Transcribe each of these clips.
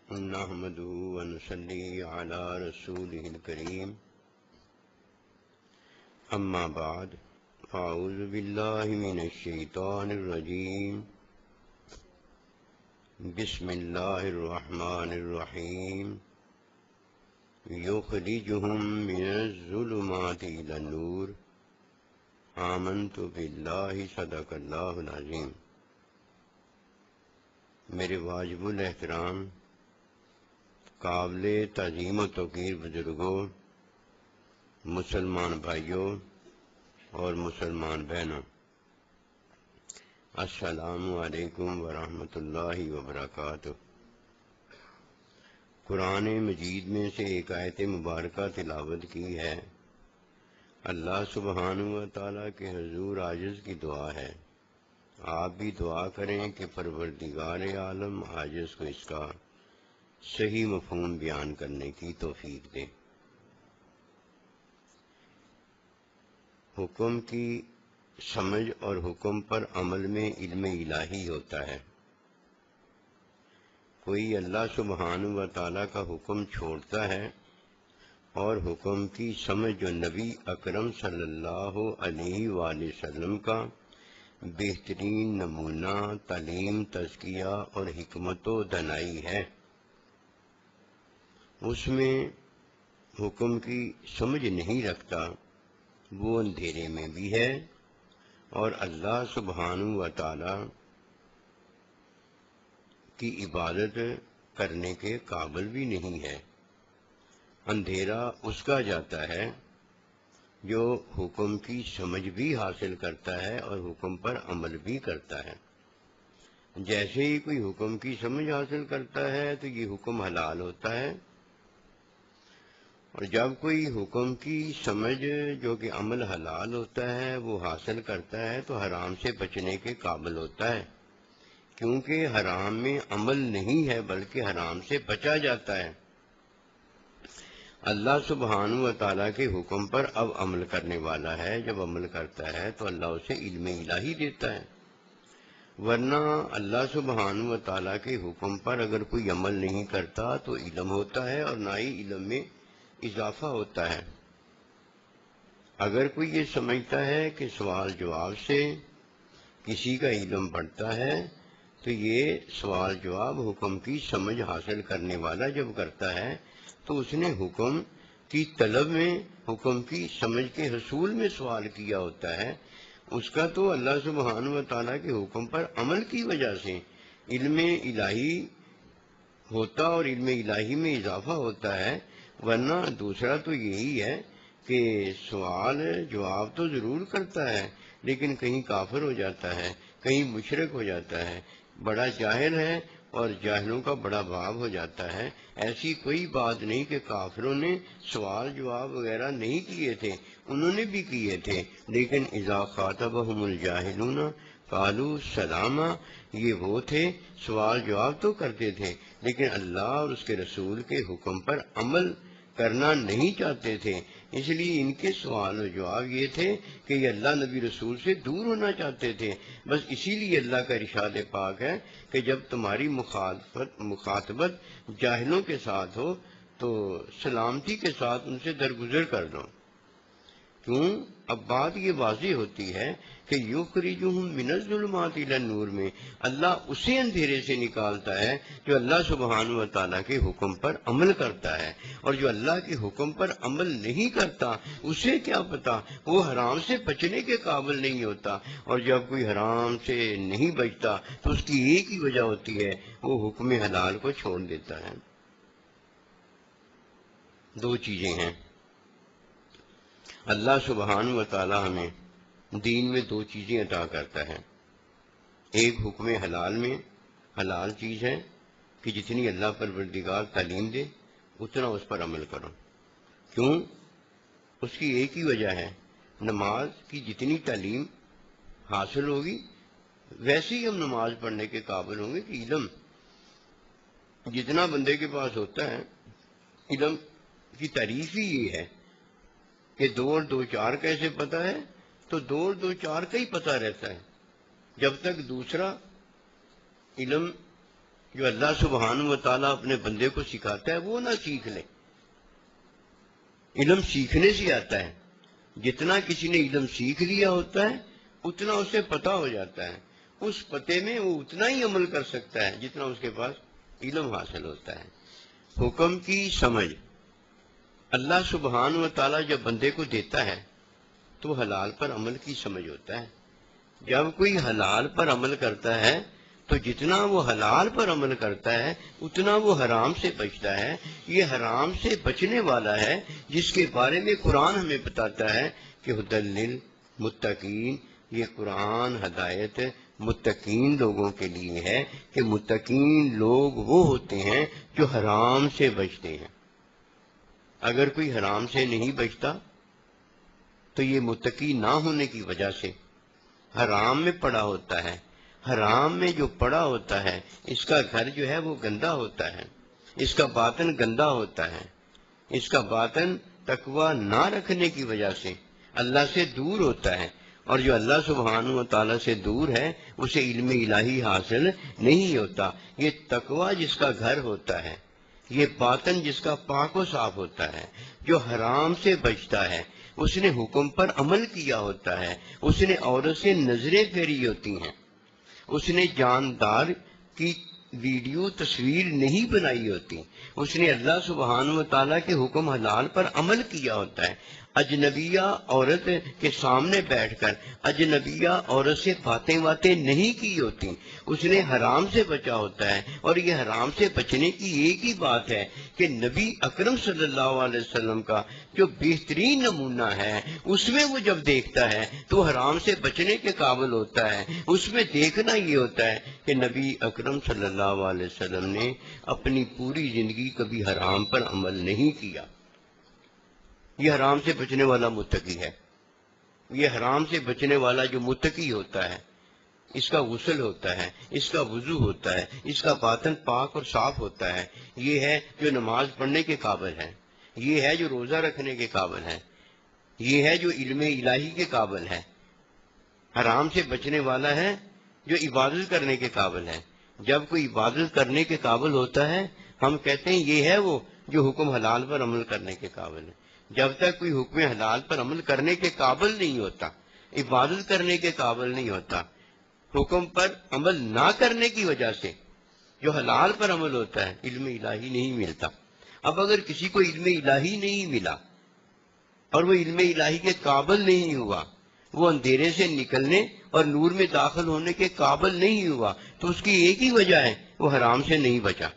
نحمده ونصلي على رسوله الكريم أما بعد فأعوذ بالله من الشيطان الرجيم بسم الله الرحمن الرحيم يخرجهم من الظلمات إلى النور آمنت بالله صدق الله العظيم۔ میرے واجب الاحترام قابل تعظیم و توقیر بزرگوں، مسلمان بھائیوں اور مسلمان بہنوں، السلام علیکم ورحمۃ اللہ وبرکاتہ۔ قرآن مجید میں سے ایک آیت مبارکہ تلاوت کی ہے۔ اللہ سبحانہ و تعالیٰ کے حضور عاجز کی دعا ہے، آپ بھی دعا کریں کہ پروردگار عالم عاجز کو اس کا صحیح مفہوم بیان کرنے کی توفیق دے۔ حکم کی سمجھ اور حکم پر عمل میں علم الہی ہوتا ہے۔ کوئی اللہ سبحانہ و تعالیٰ کا حکم چھوڑتا ہے اور حکم کی سمجھ جو نبی اکرم صلی اللہ علیہ وآلہ وسلم کا بہترین نمونہ تعلیم، تزکیہ اور حکمت و دانائی ہے، اس میں حکم کی سمجھ نہیں رکھتا، وہ اندھیرے میں بھی ہے اور اللہ سبحانہ و تعالی کی عبادت کرنے کے قابل بھی نہیں ہے۔ اندھیرا اس کا جاتا ہے جو حکم کی سمجھ بھی حاصل کرتا ہے اور حکم پر عمل بھی کرتا ہے۔ جیسے ہی کوئی حکم کی سمجھ حاصل کرتا ہے تو یہ حکم حلال ہوتا ہے، اور جب کوئی حکم کی سمجھ جو کہ عمل حلال ہوتا ہے وہ حاصل کرتا ہے تو حرام سے بچنے کے قابل ہوتا ہے، کیونکہ حرام میں عمل نہیں ہے بلکہ حرام سے بچا جاتا ہے۔ اللہ سبحانہ و تعالیٰ کے حکم پر اب عمل کرنے والا ہے، جب عمل کرتا ہے تو اللہ اسے علم الہی دیتا ہے، ورنہ اللہ سبحانہ و تعالیٰ کے حکم پر اگر کوئی عمل نہیں کرتا تو علم ہوتا ہے اور نہ ہی علم میں اضافہ ہوتا ہے۔ اگر کوئی یہ سمجھتا ہے کہ سوال جواب سے کسی کا علم بڑھتا ہے تو یہ سوال جواب حکم کی سمجھ حاصل کرنے والا جب کرتا ہے تو اس نے حکم کی طلب میں، حکم کی سمجھ کے حصول میں سوال کیا ہوتا ہے۔ اس کا تو اللہ سبحانہ و تعالیٰ کے حکم پر عمل کی وجہ سے علم الہی ہوتا اور علم الہی میں اضافہ ہوتا ہے، ورنہ دوسرا تو یہی ہے کہ سوال جواب تو ضرور کرتا ہے لیکن کہیں کافر ہو جاتا ہے، کہیں مشرک ہو جاتا ہے، بڑا جاہل ہے اور جاہلوں کا بڑا باب ہو جاتا ہے۔ ایسی کوئی بات نہیں کہ کافروں نے سوال جواب وغیرہ نہیں کیے تھے، انہوں نے بھی کیے تھے، لیکن اذا خاطبہم الجاہلون قالوا سلاما، یہ وہ تھے سوال جواب تو کرتے تھے لیکن اللہ اور اس کے رسول کے حکم پر عمل کرنا نہیں چاہتے تھے، اس لیے ان کے سوال و جواب یہ تھے کہ یہ اللہ نبی رسول سے دور ہونا چاہتے تھے۔ بس اسی لیے اللہ کا ارشاد پاک ہے کہ جب تمہاری مخاطبت جاہلوں کے ساتھ ہو تو سلامتی کے ساتھ ان سے درگزر کر دو۔ کیوں؟ اب بات یہ واضح ہوتی ہے کہ یخرجہم من الظلمات الی النور میں اللہ اسے اندھیرے سے نکالتا ہے جو اللہ سبحانہ و تعالیٰ کے حکم پر عمل کرتا ہے، اور جو اللہ کے حکم پر عمل نہیں کرتا اسے کیا پتا، وہ حرام سے بچنے کے قابل نہیں ہوتا، اور جب کوئی حرام سے نہیں بچتا تو اس کی ایک ہی وجہ ہوتی ہے، وہ حکم حلال کو چھوڑ دیتا ہے۔ دو چیزیں ہیں، اللہ سبحانہ و تعالیٰ ہمیں دین میں دو چیزیں عطا کرتا ہے۔ ایک حکم حلال میں، حلال چیز ہے کہ جتنی اللہ پروردگار تعلیم دے اتنا اس پر عمل کرو۔ کیوں؟ اس کی ایک ہی وجہ ہے، نماز کی جتنی تعلیم حاصل ہوگی ویسے ہی ہم نماز پڑھنے کے قابل ہوں گے کہ علم جتنا بندے کے پاس ہوتا ہے، علم کی تعریف ہی یہ ہے کہ 2 اور 2 4 کیسے پتہ ہے، تو 2 اور 2 4 کا ہی پتہ رہتا ہے، جب تک دوسرا علم جو اللہ سبحانہ و تعالیٰ اپنے بندے کو سکھاتا ہے وہ نہ سیکھ لے۔ علم سیکھنے سے آتا ہے، جتنا کسی نے علم سیکھ لیا ہوتا ہے اتنا اسے پتہ ہو جاتا ہے، اس پتے میں وہ اتنا ہی عمل کر سکتا ہے جتنا اس کے پاس علم حاصل ہوتا ہے۔ حکم کی سمجھ اللہ سبحانہ و تعالیٰ جب بندے کو دیتا ہے تو حلال پر عمل کی سمجھ ہوتا ہے۔ جب کوئی حلال پر عمل کرتا ہے تو جتنا وہ حلال پر عمل کرتا ہے اتنا وہ حرام سے بچتا ہے۔ یہ حرام سے بچنے والا ہے جس کے بارے میں قرآن ہمیں بتاتا ہے کہ ھدی للمتقین، یہ قرآن ہدایت متقین لوگوں کے لیے ہے کہ متقین لوگ وہ ہوتے ہیں جو حرام سے بچتے ہیں۔ اگر کوئی حرام سے نہیں بچتا تو یہ متقی نہ ہونے کی وجہ سے حرام میں پڑا ہوتا ہے۔ حرام میں جو پڑا ہوتا ہے اس کا گھر جو ہے وہ گندا ہوتا ہے، اس کا باطن گندا ہوتا ہے، اس کا باطن تقوی نہ رکھنے کی وجہ سے اللہ سے دور ہوتا ہے، اور جو اللہ سبحانہ و تعالیٰ سے دور ہے اسے علم الہی حاصل نہیں ہوتا۔ یہ تقوی جس کا گھر ہوتا ہے، یہ باطن جس کا پاک و صاف ہوتا ہے، جو حرام سے بچتا ہے، اس نے حکم پر عمل کیا ہوتا ہے، اس نے عورت سے نظریں پھیری ہوتی ہیں، اس نے جاندار کی ویڈیو تصویر نہیں بنائی ہوتی، اس نے اللہ سبحانہ و تعالیٰ کے حکم حلال پر عمل کیا ہوتا ہے۔ اجنبیہ عورت کے سامنے بیٹھ کر اجنبیہ عورت سے باتیں نہیں کی ہوتی، اس نے حرام سے بچا ہوتا ہے۔ اور یہ حرام سے بچنے کی ایک ہی بات ہے کہ نبی اکرم صلی اللہ علیہ وسلم کا جو بہترین نمونہ ہے اس میں وہ جب دیکھتا ہے تو حرام سے بچنے کے قابل ہوتا ہے۔ اس میں دیکھنا یہ ہوتا ہے کہ نبی اکرم صلی اللہ علیہ وسلم نے اپنی پوری زندگی کبھی حرام پر عمل نہیں کیا۔ یہ حرام سے بچنے والا متقی ہے۔ یہ حرام سے بچنے والا جو متقی ہوتا ہے اس کا غسل ہوتا ہے، اس کا وضو ہوتا ہے، اس کا باطن پاک اور صاف ہوتا ہے۔ یہ ہے جو نماز پڑھنے کے قابل ہے، یہ ہے جو روزہ رکھنے کے قابل ہے، یہ ہے جو علم الہی کے قابل ہے۔ حرام سے بچنے والا ہے جو عبادت کرنے کے قابل ہے۔ جب کوئی عبادت کرنے کے قابل ہوتا ہے ہم کہتے ہیں یہ ہے وہ جو حکم حلال پر عمل کرنے کے قابل ہے۔ جب تک کوئی حکم حلال پر عمل کرنے کے قابل نہیں ہوتا، عبادت کرنے کے قابل نہیں ہوتا، حکم پر عمل نہ کرنے کی وجہ سے جو حلال پر عمل ہوتا ہے علم الہی نہیں ملتا۔ اب اگر کسی کو علم الہی نہیں ملا اور وہ علم الہی کے قابل نہیں ہوا، وہ اندھیرے سے نکلنے اور نور میں داخل ہونے کے قابل نہیں ہوا، تو اس کی ایک ہی وجہ ہے، وہ حرام سے نہیں بچا۔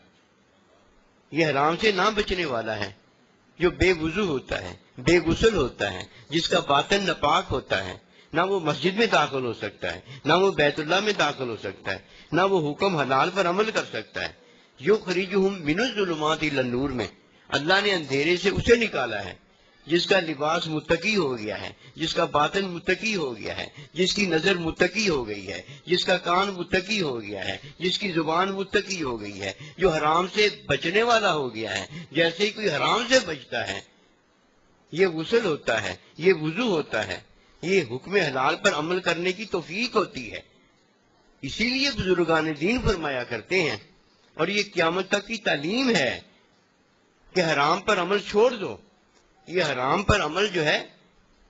یہ حرام سے نہ بچنے والا ہے جو بے وضو ہوتا ہے، بے غسل ہوتا ہے، جس کا باطن ناپاک ہوتا ہے، نہ وہ مسجد میں داخل ہو سکتا ہے، نہ وہ بیت اللہ میں داخل ہو سکتا ہے، نہ وہ حکم حلال پر عمل کر سکتا ہے۔ یخرجہم من الظلمات الی النور میں اللہ نے اندھیرے سے اسے نکالا ہے جس کا لباس متقی ہو گیا ہے، جس کا باطن متقی ہو گیا ہے، جس کی نظر متقی ہو گئی ہے، جس کا کان متقی ہو گیا ہے، جس کی زبان متقی ہو گئی ہے، جو حرام سے بچنے والا ہو گیا ہے۔ جیسے ہی کوئی حرام سے بچتا ہے یہ غسل ہوتا ہے، یہ وضو ہوتا ہے، یہ حکم حلال پر عمل کرنے کی توفیق ہوتی ہے۔ اسی لیے بزرگان دین فرمایا کرتے ہیں، اور یہ قیامت تک کی تعلیم ہے کہ حرام پر عمل چھوڑ دو۔ یہ حرام پر عمل جو ہے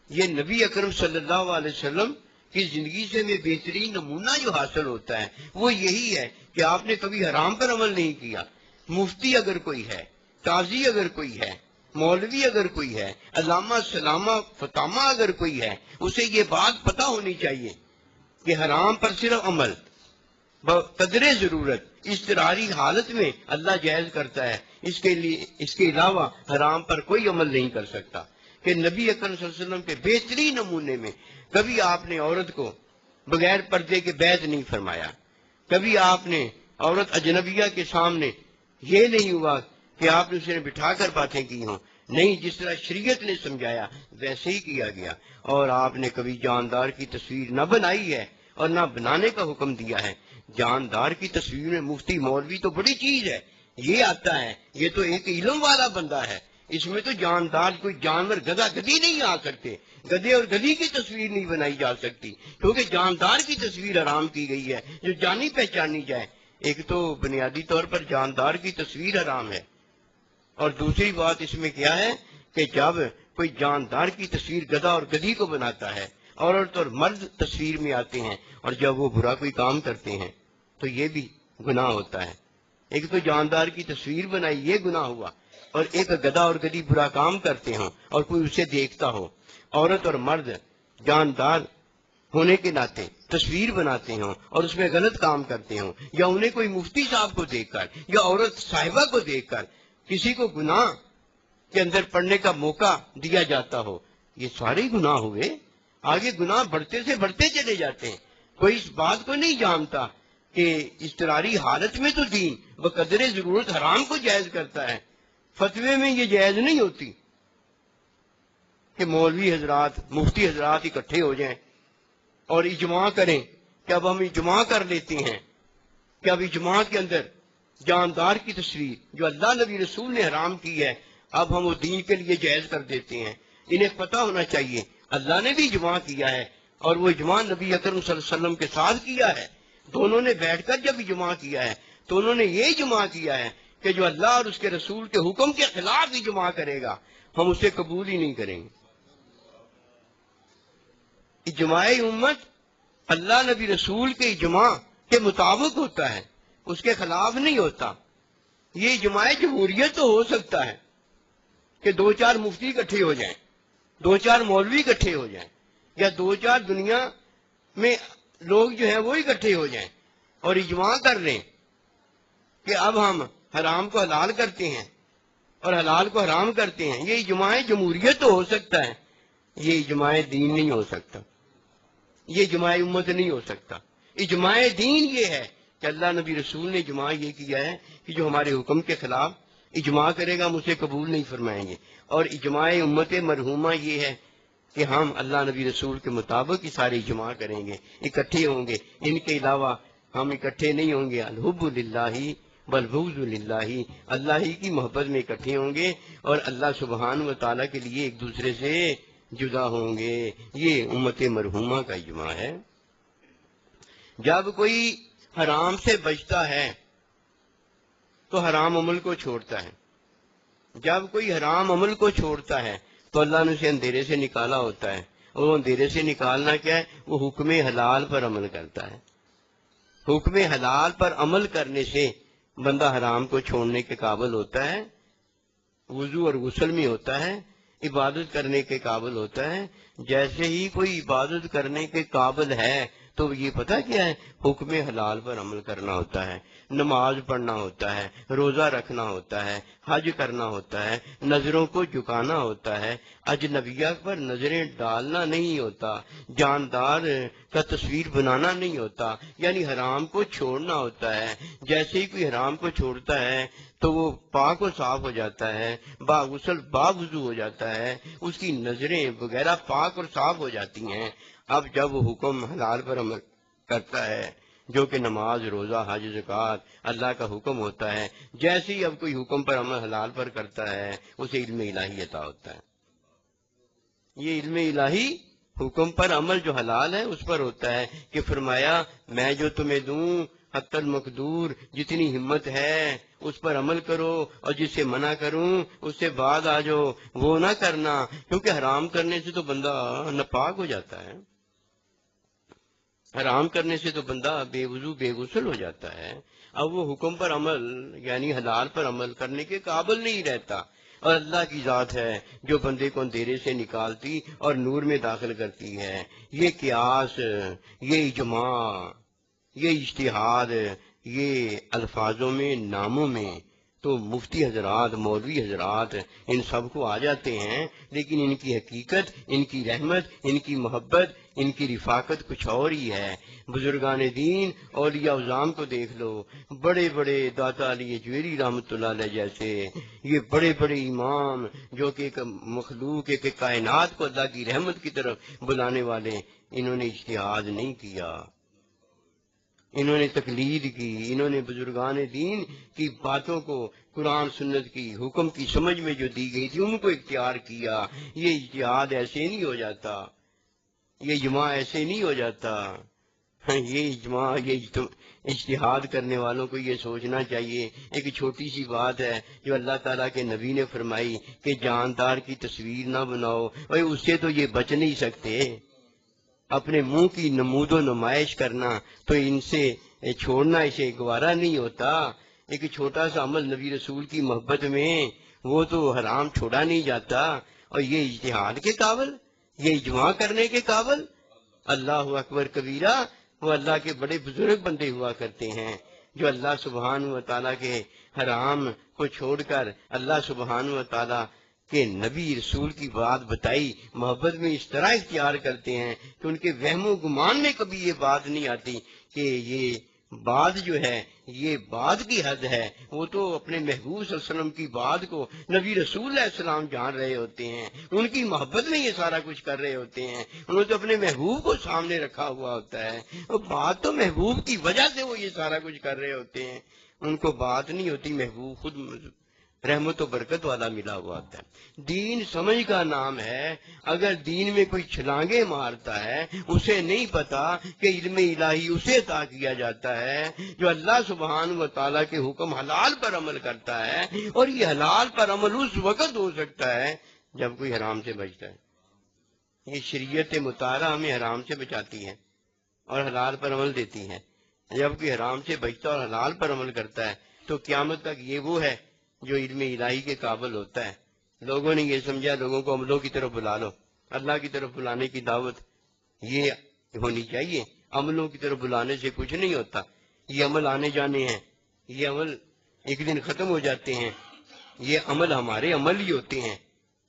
یہ نبی اکرم صلی اللہ علیہ وسلم کی زندگی سے میں بہترین نمونہ جو حاصل ہوتا ہے وہ یہی ہے کہ آپ نے کبھی حرام پر عمل نہیں کیا۔ مفتی اگر کوئی ہے، قاضی اگر کوئی ہے، مولوی اگر کوئی ہے، علامہ سلامہ فتامہ اگر کوئی ہے، اسے یہ بات پتہ ہونی چاہیے کہ حرام پر صرف عمل بقدر ضرورت اضطراری حالت میں اللہ جائز کرتا ہے، اس کے علاوہ حرام پر کوئی عمل نہیں کر سکتا۔ کہ نبی اکرم صلی اللہ علیہ وسلم کے بہترین نمونے میں کبھی آپ نے عورت کو بغیر پردے کے بیعت نہیں فرمایا، کبھی آپ نے عورت اجنبیہ کے سامنے یہ نہیں ہوا کہ آپ نے اسے بٹھا کر باتیں کی ہوں، نہیں، جس طرح شریعت نے سمجھایا ویسے ہی کیا گیا۔ اور آپ نے کبھی جاندار کی تصویر نہ بنائی ہے اور نہ بنانے کا حکم دیا ہے۔ جاندار کی تصویر میں مفتی مولوی تو بڑی چیز ہے، یہ آتا ہے، یہ تو ایک علم والا بندہ ہے، اس میں تو جاندار کوئی جانور گدھا گدھی نہیں آ سکتے، گدھے اور گدھی کی تصویر نہیں بنائی جا سکتی، کیونکہ جاندار کی تصویر حرام کی گئی ہے جو جانی پہچانی جائے۔ ایک تو بنیادی طور پر جاندار کی تصویر حرام ہے، اور دوسری بات اس میں کیا ہے کہ جب کوئی جاندار کی تصویر گدھا اور گدھی کو بناتا ہے، عورت اور مرد تصویر میں آتے ہیں، اور جب وہ برا کوئی کام کرتے ہیں تو یہ بھی گناہ ہوتا ہے۔ ایک تو جاندار کی تصویر بنائی، یہ گناہ ہوا، اور ایک گدھا اور گدھی برا کام کرتے ہوں اور کوئی اسے دیکھتا ہو، عورت اور مرد جاندار ہونے کے ناطے تصویر بناتے ہوں اور اس میں غلط کام کرتے ہوں، یا انہیں کوئی مفتی صاحب کو دیکھ کر یا عورت صاحبہ کو دیکھ کر کسی کو گناہ کے اندر پڑنے کا موقع دیا جاتا ہو، یہ سارے گناہ ہوئے۔ آگے گناہ بڑھتے سے بڑھتے چلے جاتے ہیں۔ کوئی اس بات کو نہیں جانتا کہ اضطراری حالت میں تو دین بقدر ضرورت حرام کو جائز کرتا ہے۔ فتوے میں یہ جائز نہیں ہوتی کہ مولوی حضرات مفتی حضرات اکٹھے ہو جائیں اور اجماع کریں کہ اب ہم اجماع کر لیتے ہیں کہ اب اجماع کے اندر جاندار کی تصویر جو اللہ نبی رسول نے حرام کی ہے اب ہم وہ دین کے لیے جائز کر دیتے ہیں۔ انہیں پتہ ہونا چاہیے اللہ نے بھی اجماع کیا ہے، اور وہ اجماع نبی اکرم صلی اللہ علیہ وسلم کے ساتھ کیا ہے۔ دونوں نے بیٹھ کر جب اجماع کیا ہے تو انہوں نے یہ اجماع کیا ہے کہ جو اللہ اور اس کے رسول کے حکم کے خلاف اجماع کرے گا ہم اسے قبول ہی نہیں کریں گے۔ اجماع امت اللہ نبی رسول کے اجماع کے مطابق ہوتا ہے، اس کے خلاف نہیں ہوتا۔ یہ اجماع جمہوریت تو ہو سکتا ہے کہ دو چار مفتی اکٹھے ہو جائیں، دو چار مولوی اکٹھے ہو جائیں، یا دو چار دنیا میں لوگ جو ہیں وہ اکٹھے ہو جائیں اور اجماع کر لیں کہ اب ہم حرام کو حلال کرتے ہیں اور حلال کو حرام کرتے ہیں۔ یہ اجماع جمہوریت تو ہو سکتا ہے، یہ اجماع دین نہیں ہو سکتا، یہ اجماع امت نہیں ہو سکتا۔ اجماع دین یہ ہے کہ اللہ نبی رسول نے اجماع یہ کیا ہے کہ جو ہمارے حکم کے خلاف اجماع کرے گا ہم اسے قبول نہیں فرمائیں گے، اور اجماع امت مرحومہ یہ ہے کہ ہم اللہ نبی رسول کے مطابق ہی سارے اجماع کریں گے، اکٹھے ہوں گے، ان کے علاوہ ہم اکٹھے نہیں ہوں گے۔ الحب للہ والبغض للہ، اللہ ہی کی محبت میں اکٹھے ہوں گے اور اللہ سبحانہ و تعالیٰ کے لیے ایک دوسرے سے جدا ہوں گے۔ یہ امت مرحومہ کا اجماع ہے۔ جب کوئی حرام سے بچتا ہے تو حرام عمل کو چھوڑتا ہے، جب کوئی حرام عمل کو چھوڑتا ہے تو اللہ نے اسے اندھیرے سے نکالا ہوتا ہے، اور وہ اندھیرے سے نکالنا کیا ہے؟ وہ حکم حلال پر عمل کرتا ہے۔ حکم حلال پر عمل کرنے سے بندہ حرام کو چھوڑنے کے قابل ہوتا ہے، وضو اور غسل میں ہوتا ہے، عبادت کرنے کے قابل ہوتا ہے۔ جیسے ہی کوئی عبادت کرنے کے قابل ہے تو یہ پتہ کیا ہے؟ حکم حلال پر عمل کرنا ہوتا ہے، نماز پڑھنا ہوتا ہے، روزہ رکھنا ہوتا ہے، حج کرنا ہوتا ہے، نظروں کو جھکانا ہوتا ہے، اجنبیہ پر نظریں ڈالنا نہیں ہوتا، جاندار کا تصویر بنانا نہیں ہوتا، یعنی حرام کو چھوڑنا ہوتا ہے۔ جیسے ہی کوئی حرام کو چھوڑتا ہے تو وہ پاک و صاف ہو جاتا ہے، با غسل با وضو ہو جاتا ہے، اس کی نظریں وغیرہ پاک اور صاف ہو جاتی ہیں۔ اب جب وہ حکم حلال پر عمل کرتا ہے جو کہ نماز، روزہ، حج، زکوٰۃ اللہ کا حکم ہوتا ہے، جیسے ہی اب کوئی حکم پر عمل حلال پر کرتا ہے اسے علم الہی عطا ہوتا ہے۔ یہ علم الہی حکم پر عمل جو حلال ہے اس پر ہوتا ہے کہ فرمایا میں جو تمہیں دوں حتی المقدور جتنی ہمت ہے اس پر عمل کرو، اور جس سے منع کروں اس سے بعد آ جاؤ، وہ نہ کرنا، کیونکہ حرام کرنے سے تو بندہ ناپاک ہو جاتا ہے، حرام کرنے سے تو بندہ بے وضو بے غسل ہو جاتا ہے۔ اب وہ حکم پر عمل یعنی حلال پر عمل کرنے کے قابل نہیں رہتا، اور اللہ کی ذات ہے جو بندے کو اندھیرے سے نکالتی اور نور میں داخل کرتی ہے۔ یہ قیاس، یہ اجماع، یہ اجتہاد، یہ الفاظوں میں، ناموں میں تو مفتی حضرات، مولوی حضرات ان سب کو آ جاتے ہیں، لیکن ان کی حقیقت، ان کی رحمت، ان کی محبت، ان کی رفاقت کچھ اور ہی ہے۔ بزرگان دین اولیاء اعظام کو دیکھ لو، بڑے بڑے داتا علی جویری رحمۃ اللہ علیہ جیسے یہ بڑے بڑے امام جو کہ ایک مخلوق، ایک کائنات کو اللہ کی رحمت کی طرف بلانے والے، انہوں نے اجتہاد نہیں کیا، انہوں نے تقلید کی، انہوں نے بزرگان دین کی باتوں کو قرآن سنت کی حکم کی سمجھ میں جو دی گئی تھی ان کو اختیار کیا۔ یہ اجتہاد ایسے نہیں ہو جاتا، یہ اجماع ایسے نہیں ہو جاتا۔ یہ اجماع، یہ اجتہاد کرنے والوں کو یہ سوچنا چاہیے، ایک چھوٹی سی بات ہے جو اللہ تعالیٰ کے نبی نے فرمائی کہ جاندار کی تصویر نہ بناؤ، بھائی اس سے تو یہ بچ نہیں سکتے، اپنے منہ کی نمود و نمائش کرنا تو ان سے چھوڑنا اسے گوارا نہیں ہوتا۔ ایک چھوٹا سا عمل نبی رسول کی محبت میں وہ تو حرام چھوڑا نہیں جاتا، اور یہ اجتہاد کے قابل، یہ اجماع کرنے کے قابل، اللہ اکبر کبیرہ۔ وہ اللہ کے بڑے بزرگ بندے ہوا کرتے ہیں جو اللہ سبحانہ و تعالیٰ کے حرام کو چھوڑ کر اللہ سبحانہ و تعالیٰ کہ نبی رسول کی بات بتائی، محبت میں اس طرح اختیار کرتے ہیں کہ ان کے وہم و گمان میں کبھی یہ بات نہیں آتی کہ یہ بات جو ہے یہ بات کی حد ہے۔ وہ تو اپنے محبوب صلی اللہ علیہ وسلم کی بات کو نبی رسول علیہ السلام جان رہے ہوتے ہیں، ان کی محبت میں یہ سارا کچھ کر رہے ہوتے ہیں، انہوں نے تو اپنے محبوب کو سامنے رکھا ہوا ہوتا ہے، وہ بات تو محبوب کی وجہ سے وہ یہ سارا کچھ کر رہے ہوتے ہیں، ان کو بات نہیں ہوتی، محبوب خود رحمت و برکت والا ملا ہوا ہوتا ہے۔ دین سمجھ کا نام ہے، اگر دین میں کوئی چھلانگے مارتا ہے اسے نہیں پتا کہ علم الہی اسے عطا کیا جاتا ہے جو اللہ سبحانہ و تعالیٰ کے حکم حلال پر عمل کرتا ہے، اور یہ حلال پر عمل اس وقت ہو سکتا ہے جب کوئی حرام سے بچتا ہے۔ یہ شریعت مطالعہ ہمیں حرام سے بچاتی ہے اور حلال پر عمل دیتی ہے۔ جب کوئی حرام سے بچتا اور حلال پر عمل کرتا ہے تو قیامت تک یہ وہ ہے جو علم الہی کے قابل ہوتا ہے۔ لوگوں نے یہ سمجھا لوگوں کو عملوں کی طرف بلا لو، اللہ کی طرف بلانے کی دعوت یہ ہونی چاہیے، عملوں کی طرف بلانے سے کچھ نہیں ہوتا، یہ عمل آنے جانے ہیں، یہ عمل ایک دن ختم ہو جاتے ہیں، یہ عمل ہمارے عمل ہی ہوتے ہیں،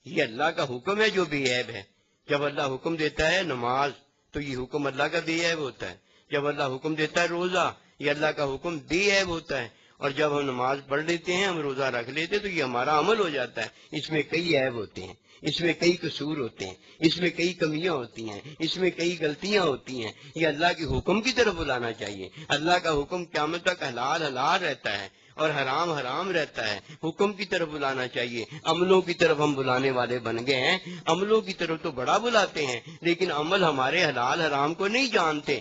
یہ اللہ کا حکم ہے جو بے عیب ہے۔ جب اللہ حکم دیتا ہے نماز تو یہ حکم اللہ کا بے عیب ہوتا ہے، جب اللہ حکم دیتا ہے روزہ یہ اللہ کا حکم بے عیب ہوتا ہے، اور جب ہم نماز پڑھ لیتے ہیں، ہم روزہ رکھ لیتے ہیں تو یہ ہمارا عمل ہو جاتا ہے، اس میں کئی عیب ہوتے ہیں، اس میں کئی قصور ہوتے ہیں، اس میں کئی کمیاں ہوتی ہیں، اس میں کئی غلطیاں ہوتی ہیں، یہ اللہ کے حکم کی طرف بلانا چاہیے۔ اللہ کا حکم قیامت تک حلال حلال رہتا ہے اور حرام حرام رہتا ہے، حکم کی طرف بلانا چاہیے۔ عملوں کی طرف ہم بلانے والے بن گئے ہیں، عملوں کی طرف تو بڑا بلاتے ہیں لیکن عمل ہمارے حلال حرام کو نہیں جانتے۔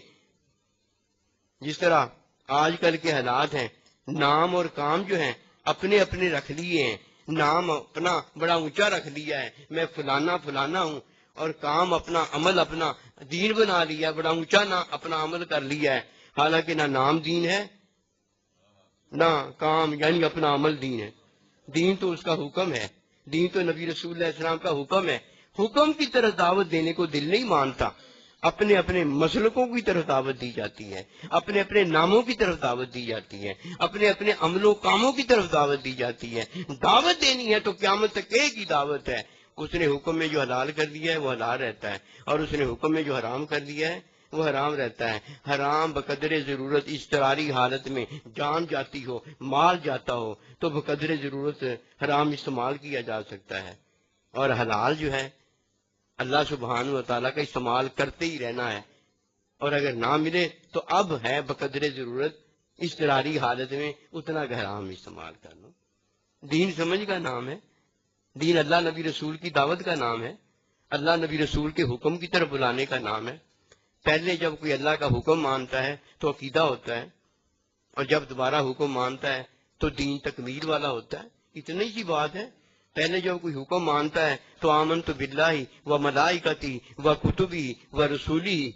جس طرح آج کل کے حالات ہیں، نام اور کام جو ہیں اپنے اپنے رکھ لیے ہیں، نام اپنا بڑا اونچا رکھ لیا ہے، میں فلانا فلانا ہوں، اور کام اپنا عمل اپنا دین بنا لیا، بڑا اونچا نہ اپنا عمل کر لیا ہے، حالانکہ نہ نام دین ہے نہ کام یعنی اپنا عمل دین ہے۔ دین تو اس کا حکم ہے، دین تو نبی رسول اللہ علیہ السلام کا حکم ہے، حکم کی طرف دعوت دینے کو دل نہیں مانتا، اپنے اپنے مسلکوں کی طرف دعوت دی جاتی ہے، اپنے اپنے ناموں کی طرف دعوت دی جاتی ہے، اپنے اپنے عملوں کاموں کی طرف دعوت دی جاتی ہے۔ دعوت دینی ہے تو قیامت تک ایک ہی دعوت ہے، اس نے حکم میں جو حلال کر دیا ہے وہ حلال رہتا ہے، اور اس نے حکم میں جو حرام کر دیا ہے وہ حرام رہتا ہے۔ حرام بقدر ضرورت اضطراری حالت میں جان جاتی ہو، مال جاتا ہو تو بقدر ضرورت حرام استعمال کیا جا سکتا ہے، اور حلال جو ہے اللہ سبحانہ و تعالیٰ کا استعمال کرتے ہی رہنا ہے، اور اگر نہ ملے تو اب ہے بقدر ضرورت اضطراری حالت میں اتنا حرام استعمال کر لو۔ دین سمجھ کا نام ہے، دین اللہ نبی رسول کی دعوت کا نام ہے، اللہ نبی رسول کے حکم کی طرف بلانے کا نام ہے۔ پہلے جب کوئی اللہ کا حکم مانتا ہے تو عقیدہ ہوتا ہے، اور جب دوبارہ حکم مانتا ہے تو دین تکمیل والا ہوتا ہے۔ اتنی سی بات ہے، پہلے جب کوئی حکم مانتا ہے تو آمنت باللہ و ملائکتی و کتبی و رسولی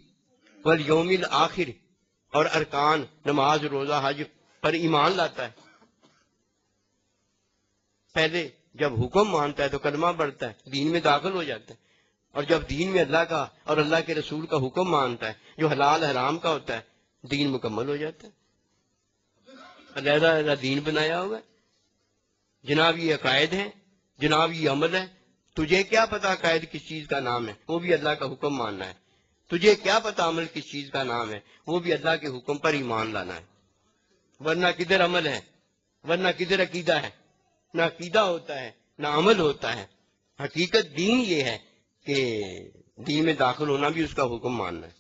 والیوم الآخر، اور ارکان نماز روزہ حج پر ایمان لاتا ہے۔ پہلے جب حکم مانتا ہے تو کلمہ پڑھتا ہے، دین میں داخل ہو جاتا ہے، اور جب دین میں اللہ کا اور اللہ کے رسول کا حکم مانتا ہے جو حلال حرام کا ہوتا ہے، دین مکمل ہو جاتا ہے۔ علیحدہ علیحدہ دین بنایا ہوا ہے، جناب یہ عقائد ہیں، جناب یہ عمل ہے، تجھے کیا پتا عقائد کس چیز کا نام ہے، وہ بھی اللہ کا حکم ماننا ہے، تجھے کیا پتا عمل کس چیز کا نام ہے، وہ بھی اللہ کے حکم پر ایمان لانا ہے، ورنہ کدھر عمل ہے، ورنہ کدھر عقیدہ ہے، نہ عقیدہ ہوتا ہے نہ عمل ہوتا ہے۔ حقیقت دین یہ ہے کہ دین میں داخل ہونا بھی اس کا حکم ماننا ہے،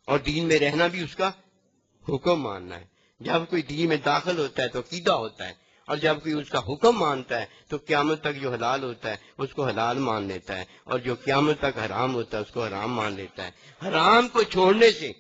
اور دین میں رہنا بھی اس کا حکم ماننا ہے۔ جب کوئی دین میں داخل ہوتا ہے تو عقیدہ ہوتا ہے، اور جب کوئی اس کا حکم مانتا ہے تو قیامت تک جو حلال ہوتا ہے اس کو حلال مان لیتا ہے، اور جو قیامت تک حرام ہوتا ہے اس کو حرام مان لیتا ہے۔ حرام کو چھوڑنے سے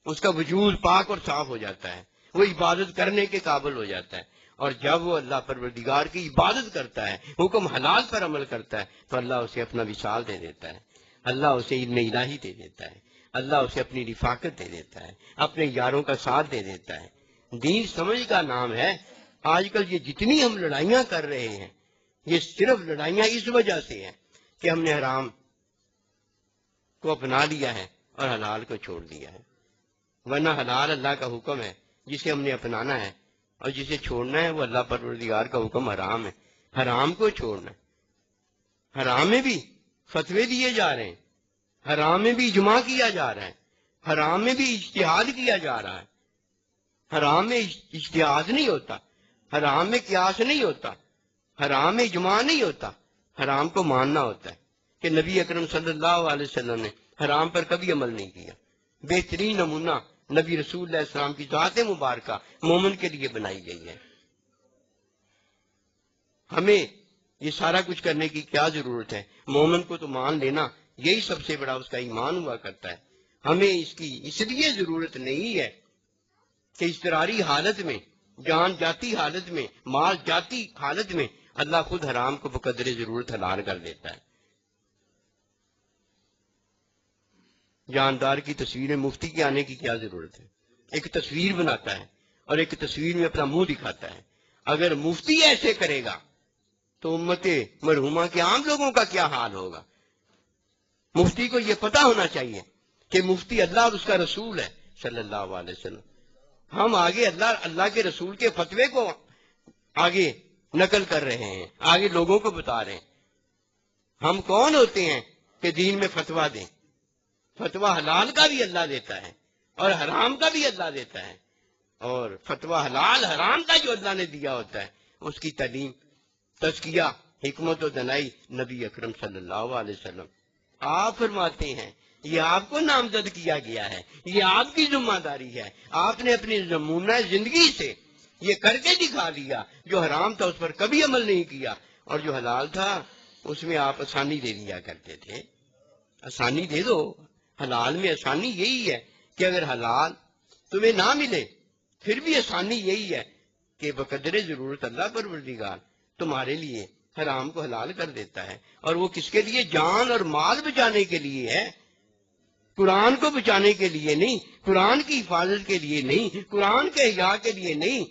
اس کا وجود پاک اور صاف ہو جاتا ہے، وہ عبادت کرنے کے قابل ہو جاتا ہے. اور جب وہ اللہ پروردگار کی عبادت کرتا ہے، حکم حلال پر عمل کرتا ہے، تو اللہ اسے اپنا وصال دے دیتا ہے، اللہ اسے علم الہی دے دیتا ہے، اللہ اسے اپنی رفاقت دے دیتا ہے، اپنے یاروں کا ساتھ دے دیتا ہے. دین سمجھ کا نام ہے. آج کل یہ جتنی ہم لڑائیاں کر رہے ہیں، یہ صرف لڑائیاں اس وجہ سے ہیں کہ ہم نے حرام کو اپنا لیا ہے اور حلال کو چھوڑ دیا ہے. ورنہ حلال اللہ کا حکم ہے جسے ہم نے اپنانا ہے، اور جسے چھوڑنا ہے وہ اللہ پروردگار کا حکم حرام ہے. حرام کو چھوڑنا ہے. حرام میں بھی فتوے دیے جا رہے ہیں، حرام میں بھی اجماع کیا جا رہا ہے، حرام میں بھی اجتہاد کیا جا رہا ہے. حرام میں اجتہاد نہیں ہوتا، حرام میں قیاس نہیں ہوتا، حرام میں اجماع نہیں ہوتا. حرام کو ماننا ہوتا ہے کہ نبی اکرم صلی اللہ علیہ وسلم نے حرام پر کبھی عمل نہیں کیا. بہترین نمونہ نبی رسول اللہ علیہ السلام کی ذات مبارکہ مومن کے لیے بنائی گئی ہے. ہمیں یہ سارا کچھ کرنے کی کیا ضرورت ہے؟ مومن کو تو مان لینا یہی سب سے بڑا اس کا ایمان ہوا کرتا ہے. ہمیں اس کی اس لیے ضرورت نہیں ہے کہ اضطراری حالت میں، جان جاتی حالت میں، مال جاتی حالت میں اللہ خود حرام کو بقدر ضرورت حلال کر دیتا ہے. جاندار کی تصویر میں مفتی کے آنے کی کیا ضرورت ہے؟ ایک تصویر بناتا ہے اور ایک تصویر میں اپنا منہ دکھاتا ہے. اگر مفتی ایسے کرے گا تو امت مرحومہ کے عام لوگوں کا کیا حال ہوگا؟ مفتی کو یہ پتہ ہونا چاہیے کہ مفتی اللہ اور اس کا رسول ہے صلی اللہ علیہ وسلم. ہم آگے اللہ کے رسول کے فتوے کو آگے نقل کر رہے ہیں، آگے لوگوں کو بتا رہے ہیں. ہم کون ہوتے ہیں کہ دین میں فتویٰ دیں؟ فتویٰ حلال کا بھی اللہ دیتا ہے اور حرام کا بھی اللہ دیتا ہے. اور فتویٰ حلال حرام کا جو اللہ نے دیا ہوتا ہے اس کی تعلیم، تزکیہ، حکمت و دانائی نبی اکرم صلی اللہ علیہ وسلم آپ فرماتے ہیں. یہ آپ کو نامزد کیا گیا ہے، یہ آپ کی ذمہ داری ہے. آپ نے اپنی نمونہ زندگی سے یہ کر کے دکھا دیا. جو حرام تھا اس پر کبھی عمل نہیں کیا، اور جو حلال تھا اس میں آپ آسانی دے دیا کرتے تھے. آسانی دے دو. حلال میں آسانی یہی ہے کہ اگر حلال تمہیں نہ ملے پھر بھی آسانی یہی ہے کہ بقدر ضرورت اللہ پروردگار تمہارے لیے حرام کو حلال کر دیتا ہے. اور وہ کس کے لیے؟ جان اور مال بچانے کے لیے ہے، قرآن کو بچانے کے لیے نہیں، قرآن کی حفاظت کے لیے نہیں، قرآن کے احیاء کے لیے نہیں.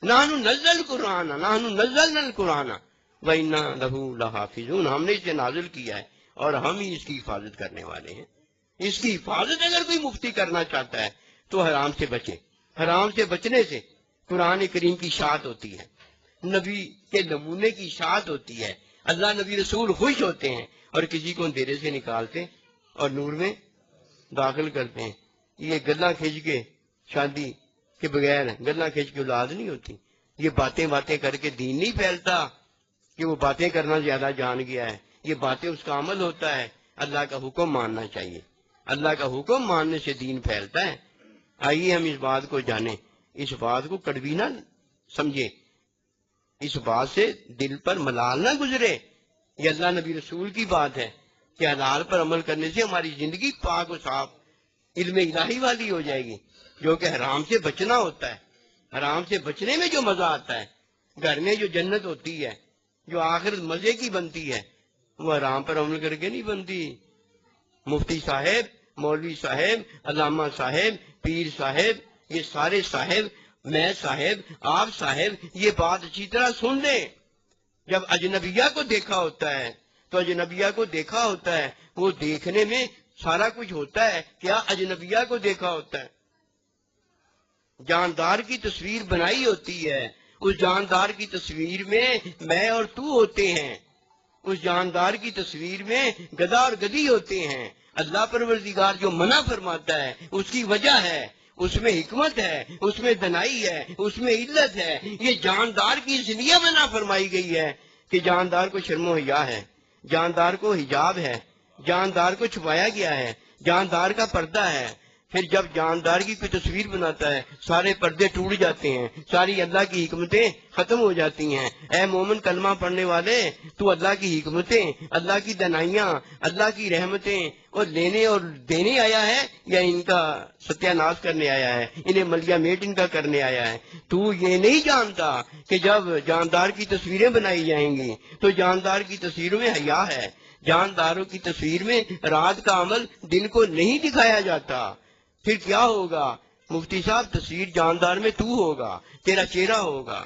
نحن نزل القرآن نحن نزلنا القرآن وَإِنَّا لَهُ لَحَافِظُونَ. ہم نے اسے نازل کیا ہے اور ہم ہی اس کی حفاظت کرنے والے ہیں. اس کی حفاظت اگر کوئی مفتی کرنا چاہتا ہے تو حرام سے بچے. حرام سے بچنے سے قرآن کریم کی اشاعت ہوتی ہے، نبی کے نمونے کی اشاعت ہوتی ہے. اللہ نبی رسول خوش ہوتے ہیں اور کسی کو اندھیرے سے نکالتے اور نور میں داخل کرتے ہیں. یہ گلاں کھینچ کے شادی کے بغیر گلاں کھینچ کے اولاد نہیں ہوتی. یہ باتیں کر کے دین نہیں پھیلتا کہ وہ باتیں کرنا زیادہ جان گیا ہے. یہ باتیں اس کا عمل ہوتا ہے. اللہ کا حکم ماننا چاہیے. اللہ کا حکم ماننے سے دین پھیلتا ہے. آئیے ہم اس بات کو جانیں، اس بات کو کڑوی نہ سمجھے، اس بات سے دل پر ملال نہ گزرے. یہ اللہ نبی رسول کی بات ہے کہ حلال پر عمل کرنے سے ہماری زندگی پاک و صاف علم الہی والی ہو جائے گی. جو کہ حرام سے بچنا ہوتا ہے. حرام سے بچنے میں جو مزہ آتا ہے، گھر میں جو جنت ہوتی ہے، جو آخرت مزے کی بنتی ہے، وہ حرام پر عمل کر کے نہیں بنتی. مفتی صاحب، مولوی صاحب، علامہ صاحب، پیر صاحب، یہ سارے صاحب، میں صاحب، آپ صاحب، یہ بات اچھی طرح سن لیں. جب اجنبیہ کو دیکھا ہوتا ہے تو اجنبیہ کو دیکھا ہوتا ہے، وہ دیکھنے میں سارا کچھ ہوتا ہے. کیا اجنبیہ کو دیکھا ہوتا ہے؟ جاندار کی تصویر بنائی ہوتی ہے. اس جاندار کی تصویر میں اور تو ہوتے ہیں. اس جاندار کی تصویر میں گدھا اور گدھی ہوتے ہیں. اللہ پروردگار جو منع فرماتا ہے اس کی وجہ ہے، اس میں حکمت ہے، اس میں دنائی ہے، اس میں علت ہے. یہ جاندار کی اس لیے منع فرمائی گئی ہے کہ جاندار کو شرم و حیا ہے، جاندار کو حجاب ہے، جاندار کو چھپایا گیا ہے، جاندار کا پردہ ہے پھر جب جاندار کی کوئی تصویر بناتا ہے سارے پردے ٹوٹ جاتے ہیں، ساری اللہ کی حکمتیں ختم ہو جاتی ہیں۔ اے مومن کلمہ پڑھنے والے، تو اللہ کی حکمتیں، اللہ کی دنائیاں، اللہ کی رحمتیں اور لینے اور دینے آیا ہے یا ان کا ستیہ ناش کرنے آیا ہے، انہیں ملیا میٹ ان کا کرنے آیا ہے؟ تو یہ نہیں جانتا کہ جب جاندار کی تصویریں بنائی جائیں گی تو جاندار کی تصویروں میں حیا ہے، جانداروں کی تصویر میں رات کا عمل دن کو نہیں دکھایا جاتا۔ پھر کیا ہوگا مفتی صاحب؟ تصویر جاندار میں تو ہوگا، تیرا چہرہ ہوگا۔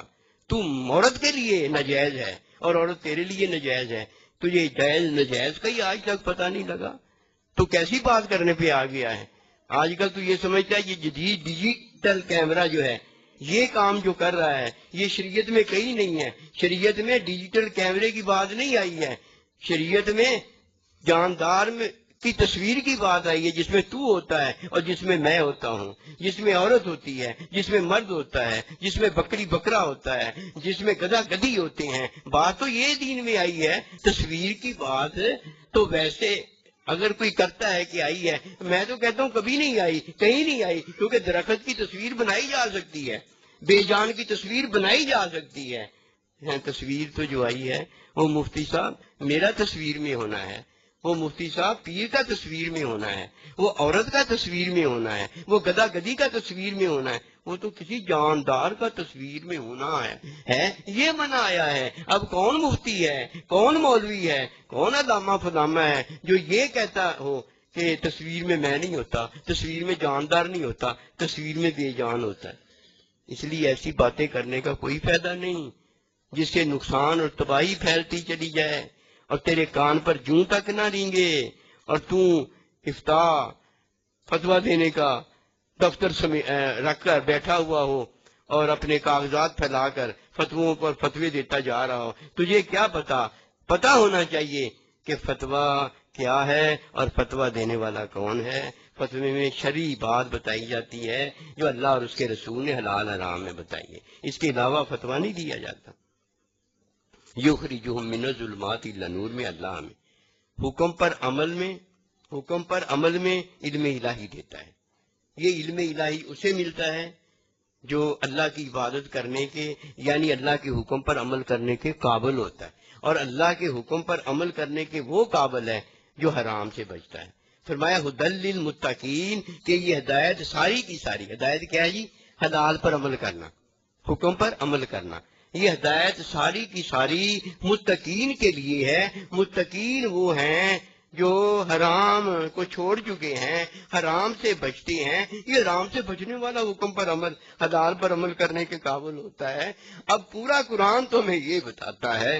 تو عورت کے لیے ناجائز ہے اور عورت تیرے لیے ناجائز ہے، تجھے جائز ناجائز کا ہی آج تک پتہ نہیں لگا، تو کیسی بات کرنے پہ آ گیا ہے؟ آج کل تو یہ سمجھتا ہے یہ جدید ڈیجیٹل کیمرہ جو ہے یہ کام جو کر رہا ہے یہ شریعت میں کہیں نہیں ہے۔ شریعت میں ڈیجیٹل کیمرے کی بات نہیں آئی ہے، شریعت میں جاندار میں کی تصویر کی بات آئی ہے، جس میں تو ہوتا ہے اور جس میں میں ہوتا ہوں، جس میں عورت ہوتی ہے، جس میں مرد ہوتا ہے، جس میں بکری بکرا ہوتا ہے، جس میں گدھا گدھی ہوتے ہیں۔ بات تو یہ دین میں آئی ہے، تصویر کی بات تو ویسے اگر کوئی کرتا ہے کہ آئی ہے، میں تو کہتا ہوں کبھی نہیں آئی، کہیں نہیں آئی، کیونکہ درخت کی تصویر بنائی جا سکتی ہے، بے جان کی تصویر بنائی جا سکتی ہے۔ تصویر تو جو آئی ہے وہ مفتی صاحب میرا تصویر میں ہونا ہے، وہ مفتی صاحب پیر کا تصویر میں ہونا ہے، وہ عورت کا تصویر میں ہونا ہے، وہ گدھا گدھی کا تصویر میں ہونا ہے، وہ تو کسی جاندار کا تصویر میں ہونا ہے یہ منع آیا ہے۔ اب کون مفتی ہے، کون مولوی ہے، کون علامہ فلامہ ہے جو یہ کہتا ہو کہ تصویر میں میں نہیں ہوتا، تصویر میں جاندار نہیں ہوتا، تصویر میں بے جان ہوتا ہے؟ اس لیے ایسی باتیں کرنے کا کوئی فائدہ نہیں جس سے نقصان اور تباہی پھیلتی چلی جائے اور تیرے کان پر جوں تک نہ رینگے اور تو افتاء فتویٰ دینے کا دفتر رکھ کر بیٹھا ہوا ہو اور اپنے کاغذات پھیلا کر فتووں پر فتوے دیتا جا رہا ہو۔ تجھے کیا پتا ہونا چاہیے کہ فتویٰ کیا ہے اور فتویٰ دینے والا کون ہے۔ فتوے میں شرعی بات بتائی جاتی ہے جو اللہ اور اس کے رسول نے حلال حرام میں بتائی ہے، اس کے علاوہ فتویٰ نہیں دیا جاتا۔ یخرجہم من الظلمات الی النور میں اللہ میں حکم پر عمل میں علم الہی دیتا ہے۔ یہ علم الہی اسے ملتا ہے جو اللہ کی عبادت کرنے کے یعنی اللہ کے حکم پر عمل کرنے کے قابل ہوتا ہے، اور اللہ کے حکم پر عمل کرنے کے وہ قابل ہے جو حرام سے بچتا ہے۔ فرمایا ھدی للمتقین کہ یہ ہدایت ساری کی ساری، ہدایت کیا ہے جی؟ حلال پر عمل کرنا، حکم پر عمل کرنا، یہ ہدایت ساری کی ساری متقین کے لیے ہے۔ متقین وہ ہیں جو حرام کو چھوڑ چکے ہیں، حرام سے بچتے ہیں۔ یہ حرام سے بچنے والا حکم پر عمل، حلال پر عمل کرنے کے قابل ہوتا ہے۔ اب پورا قرآن تو ہمیں یہ بتاتا ہے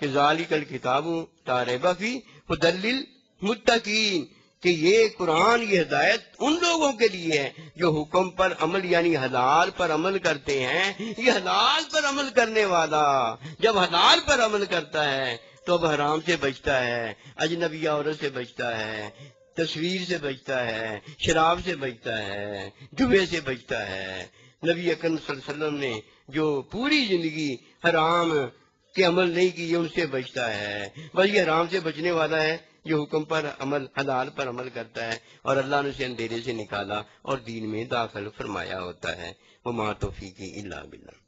کہ ذالک الکتاب لا ریب فیہ ھدی للمتقین کہ یہ قرآن، یہ ہدایت ان لوگوں کے لیے ہے جو حکم پر عمل یعنی حلال پر عمل کرتے ہیں۔ یہ حلال پر عمل کرنے والا جب حلال پر عمل کرتا ہے تو اب حرام سے بچتا ہے، اجنبی عورت سے بچتا ہے، تصویر سے بچتا ہے، شراب سے بچتا ہے، جوے سے بچتا ہے۔ نبی اکرم صلی اللہ علیہ وسلم نے جو پوری زندگی حرام کے عمل نہیں کیے ان سے بچتا ہے۔ بس یہ حرام سے بچنے والا ہے جو حکم پر عمل، حلال پر عمل کرتا ہے، اور اللہ نے اسے اندھیرے سے نکالا اور دین میں داخل فرمایا ہوتا ہے۔ وما توفیقی الا باللہ۔